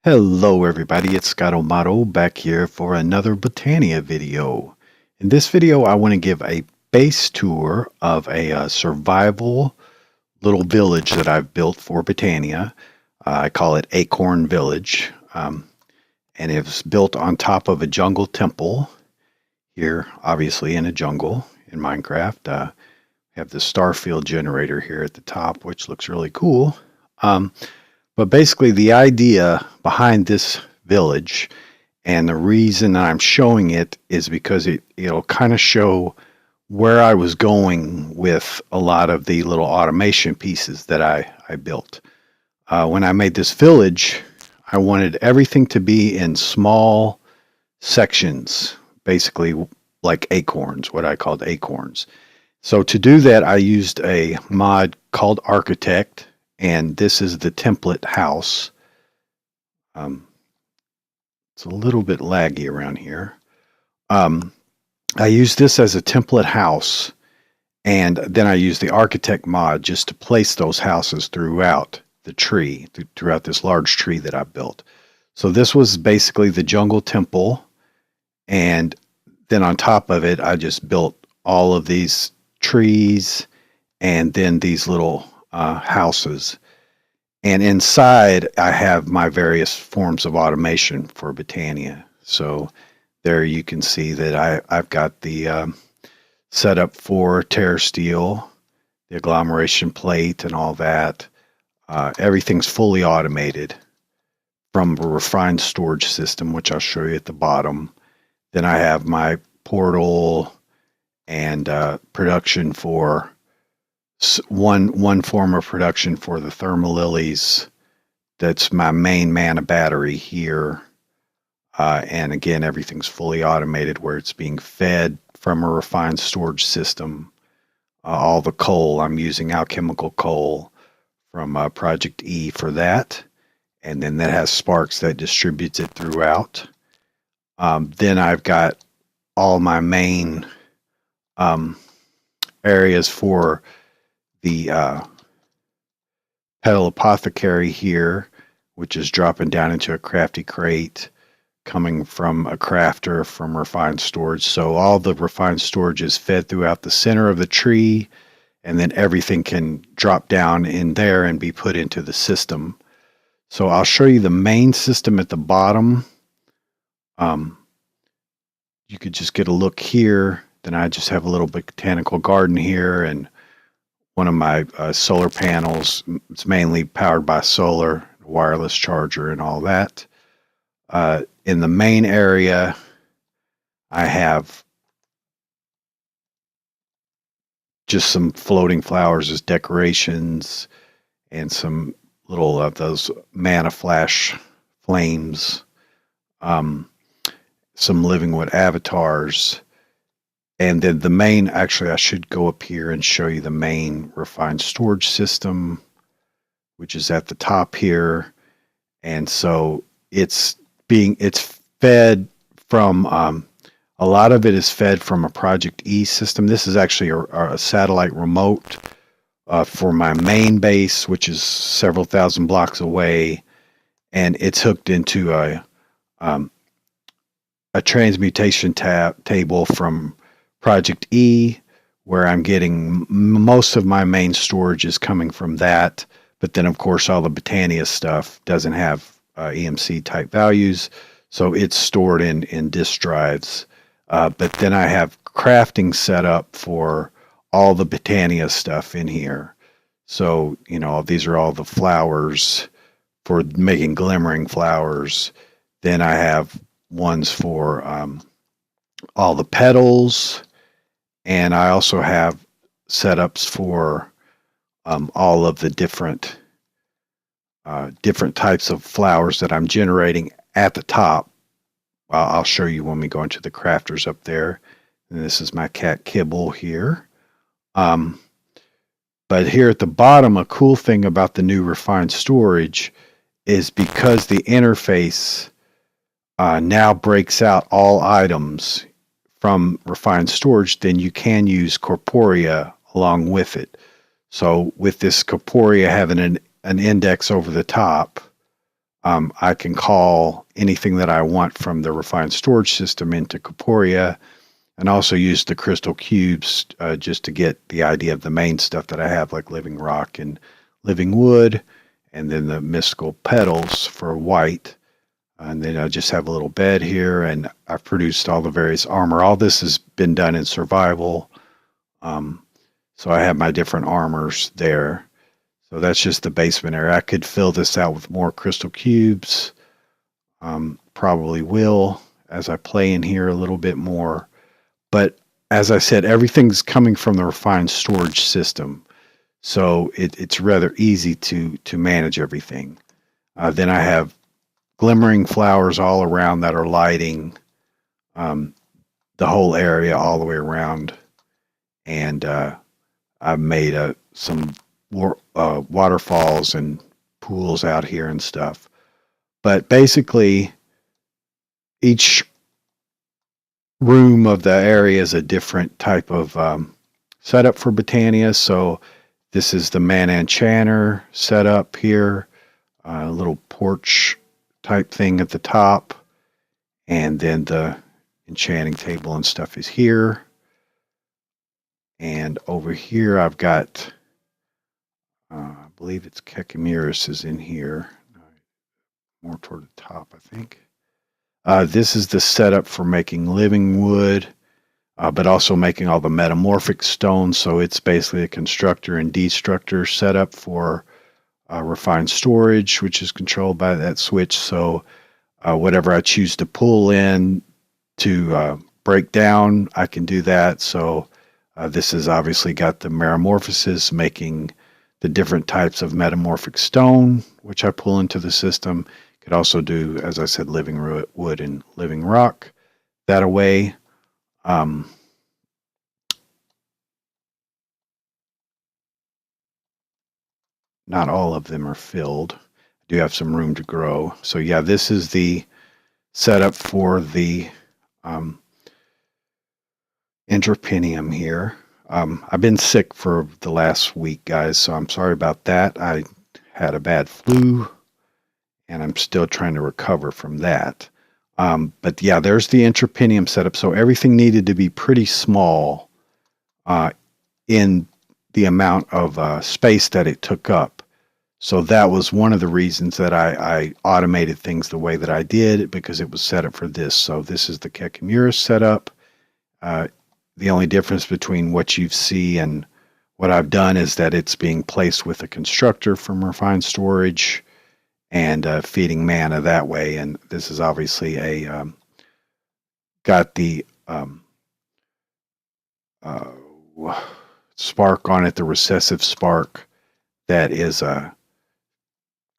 Hello everybody, it's Scott O'Mato back here for another Botania video. In this video I want to give a base tour of a survival little village that I've built for Botania. I call it Acorn Village, and it's built on top of a jungle temple here, obviously in a jungle in Minecraft. We have the starfield generator here at the top, which looks really cool. But basically, the idea behind this village and the reason I'm showing it is because it'll kind of show where I was going with a lot of the little automation pieces that I built. When I made this village, I wanted everything to be in small sections, basically like acorns, what I called acorns. So to do that, I used a mod called Architect, and this is the template house. It's a little bit laggy around here. I use this as a template house, and then I use the Architect mod just to place those houses throughout the tree, throughout this large tree that I built. So this was basically the jungle temple, and then on top of it, I just built all of these trees and then these little houses. And inside, I have my various forms of automation for Botania. So there you can see that I've got the setup for Terra Steel, the agglomeration plate, and all that. Everything's fully automated from a refined storage system, which I'll show you at the bottom. Then I have my portal and production for one form of production for the thermal lilies. That's my main mana battery here. And again, everything's fully automated where it's being fed from a refined storage system. All the coal, I'm using alchemical coal from Project E for that. And then that has sparks that distributes it throughout. Then I've got all my main areas for the Petal Apothecary here, which is dropping down into a crafty crate, coming from a crafter from refined storage. So all the refined storage is fed throughout the center of the tree, and then everything can drop down in there and be put into the system. So I'll show you the main system at the bottom. You could just get a look here. Then I just have a little botanical garden here, and one of my solar panels. It's mainly powered by solar, wireless charger, and all that. In the main area, I have just some floating flowers as decorations and some little of those mana flash flames, some living wood avatars. And then the main, actually, I should go up here and show you the main refined storage system, which is at the top here. And so it's fed from, a lot of it is fed from a Project E system. This is actually a satellite remote for my main base, which is several thousand blocks away. And it's hooked into a transmutation table from Project E, where I'm getting most of my main storage is coming from that. But then, of course, all the Botania stuff doesn't have EMC type values, so it's stored in disk drives. But then I have crafting set up for all the Botania stuff in here. So, you know, these are all the flowers for making glimmering flowers. Then I have ones for all the petals. And I also have setups for all of the different types of flowers that I'm generating at the top. I'll show you when we go into the crafters up there. And this is my cat Kibble here. But here at the bottom, a cool thing about the new refined storage is because the interface now breaks out all items from refined storage, then you can use Corporea along with it. So with this Corporea having an index over the top, I can call anything that I want from the refined storage system into Corporea, and also use the crystal cubes just to get the idea of the main stuff that I have, like living rock and living wood, and then the mystical petals for white. And then I just have a little bed here, and I've produced all the various armor. All this has been done in survival. So I have my different armors there. So that's just the basement area. I could fill this out with more crystal cubes. Probably will as I play in here a little bit more. But as I said, everything's coming from the refined storage system. So it's rather easy to manage everything. Then I have glimmering flowers all around that are lighting the whole area all the way around. And I've made some waterfalls and pools out here and stuff. But basically, each room of the area is a different type of setup for Botania. So this is the Mana Enchanter setup here, a little porch type thing at the top, and then the Enchanting Table and stuff is here. And over here I've got, I believe it's Kekamiris is in here, more toward the top, I think. This is the setup for making living wood, but also making all the metamorphic stones. So it's basically a constructor and destructor setup for refined storage, which is controlled by that switch. So whatever I choose to pull in to break down, I can do that. So this has obviously got the metamorphosis, making the different types of metamorphic stone, which I pull into the system. Could also do, as I said, living wood and living rock that away. Not all of them are filled. I do have some room to grow. So yeah, this is the setup for the Enterpinium here. I've been sick for the last week, guys, so I'm sorry about that. I had a bad flu, and I'm still trying to recover from that. But yeah, there's the Enterpinium setup. So everything needed to be pretty small in the amount of space that it took up. So that was one of the reasons that I automated things the way that I did, because it was set up for this. So this is the Kekamiris setup. The only difference between what you see and what I've done is that it's being placed with a constructor from refined storage and feeding mana that way. And this is obviously got the spark on it, the recessive spark that is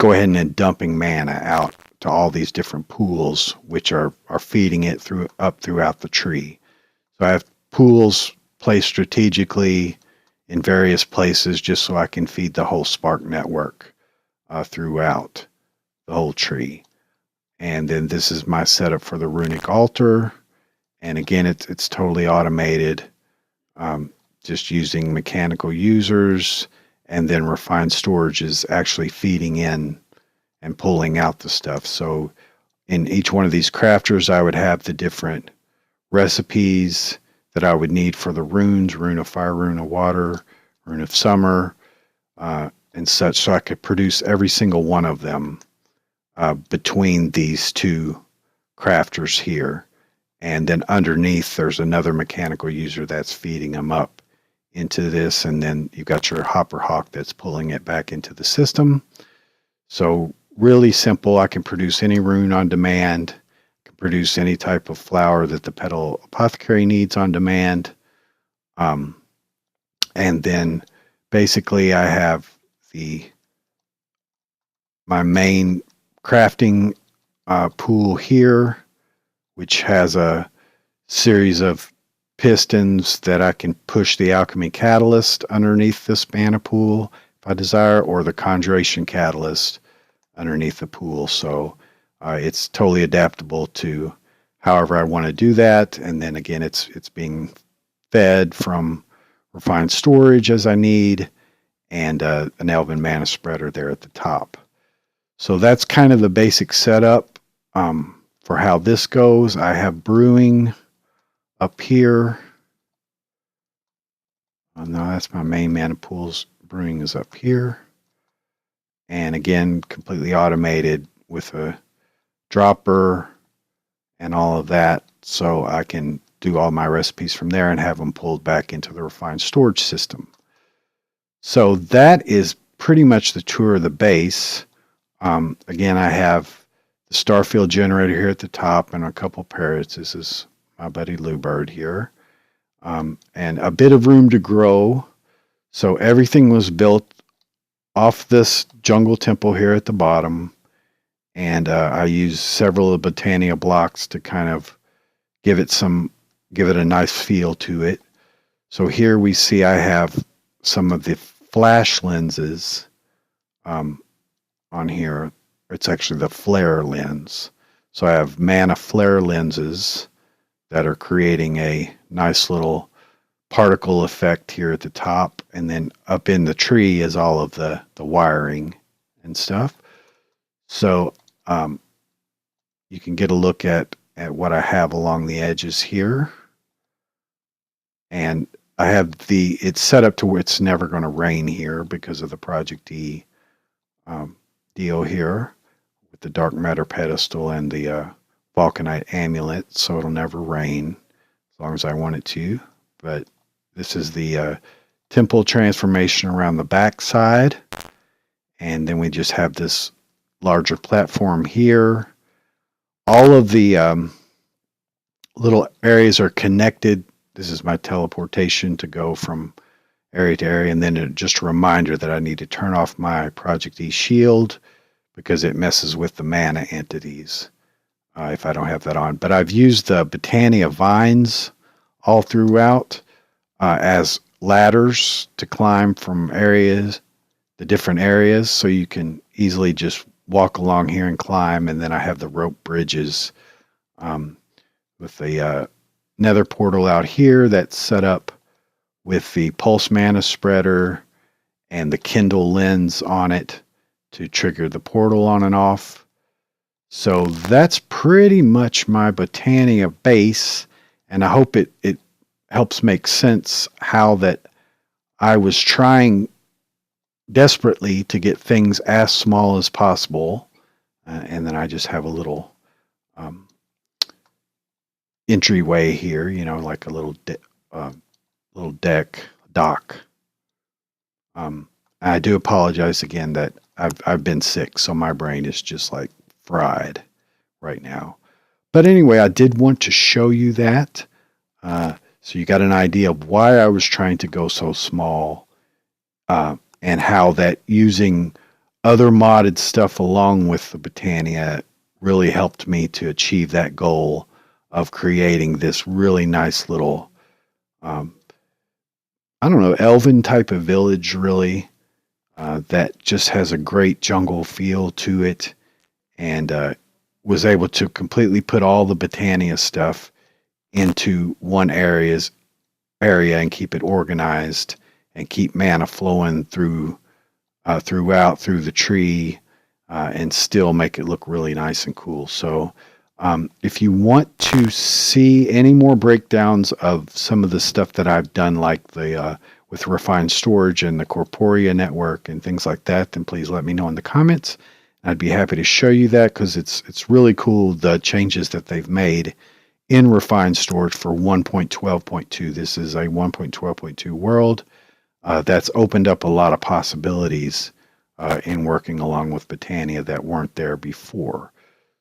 go ahead and dumping mana out to all these different pools, which are feeding it throughout the tree. So I have pools placed strategically in various places just so I can feed the whole spark network throughout the whole tree. And then this is my setup for the Runic Altar. And again, it's totally automated, just using mechanical users, and then refined storage is actually feeding in and pulling out the stuff. So in each one of these crafters, I would have the different recipes that I would need for the runes: rune of fire, rune of water, rune of summer, and such. So I could produce every single one of them between these two crafters here. And then underneath, there's another mechanical user that's feeding them up into this. And then you've got your hopper hawk that's pulling it back into the system. So really simple. I can produce any rune on demand, can produce any type of flower that the petal apothecary needs on demand. And then basically I have my main crafting pool here, which has a series of pistons that I can push the alchemy catalyst underneath this mana pool if I desire, or the conjuration catalyst underneath the pool. So it's totally adaptable to however I want to do that. And then again, it's being fed from refined storage as I need, and an elven mana spreader there at the top. So that's kind of the basic setup for how this goes. I have brewing up here. Oh, no, that's my main mana pools. Brewing is up here. And again, completely automated with a dropper and all of that. So I can do all my recipes from there and have them pulled back into the refined storage system. So that is pretty much the tour of the base. Again, I have the Starfield generator here at the top and a couple parrots. This is my buddy Bluebird here. And a bit of room to grow. So everything was built off this jungle temple here at the bottom. And I used several of the Botania blocks to kind of give it a nice feel to it. So here we see I have some of the flash lenses on here. It's actually the flare lens. So I have mana flare lenses that are creating a nice little particle effect here at the top, and then up in the tree is all of the wiring and stuff. So you can get a look at what I have along the edges here. And I have it's set up to where it's never going to rain here because of the Project E deal here with the dark matter pedestal and the vulcanite amulet, so it'll never rain as long as I want it to. But this is the temple transformation around the back side, and then we just have this larger platform here. All of the little areas are connected. This is my teleportation to go from area to area, and then just a reminder that I need to turn off my Project E shield because it messes with the mana entities if I don't have that on. But I've used the Botania vines all throughout as ladders to climb from the different areas, so you can easily just walk along here and climb. And then I have the rope bridges with the nether portal out here that's set up with the pulse mana spreader and the Kindle lens on it to trigger the portal on and off. So that's pretty much my Botania base, and I hope it helps make sense how that I was trying desperately to get things as small as possible, and then I just have a little entryway here, like a little dock. I do apologize again that I've been sick, so my brain is just like fried right now. But anyway, I did want to show you that, so you got an idea of why I was trying to go so small, and how that using other modded stuff along with the Botania really helped me to achieve that goal of creating this really nice little, I don't know, elven type of village, really, that just has a great jungle feel to it, and was able to completely put all the Botania stuff into one area and keep it organized and keep mana flowing throughout the tree, and still make it look really nice and cool. So if you want to see any more breakdowns of some of the stuff that I've done, like the with refined storage and the Corporea network and things like that, then please let me know in the comments. I'd be happy to show you that, because it's really cool, the changes that they've made in refined storage for 1.12.2. This is a 1.12.2 world that's opened up a lot of possibilities in working along with Botania that weren't there before.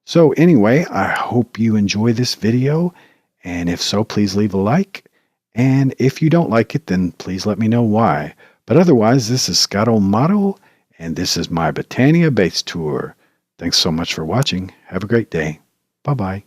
So anyway, I hope you enjoy this video, and if so, please leave a like, and if you don't like it, then please let me know why. But otherwise, this is Scott O'Mato, and this is my Botania base tour. Thanks so much for watching. Have a great day. Bye-bye.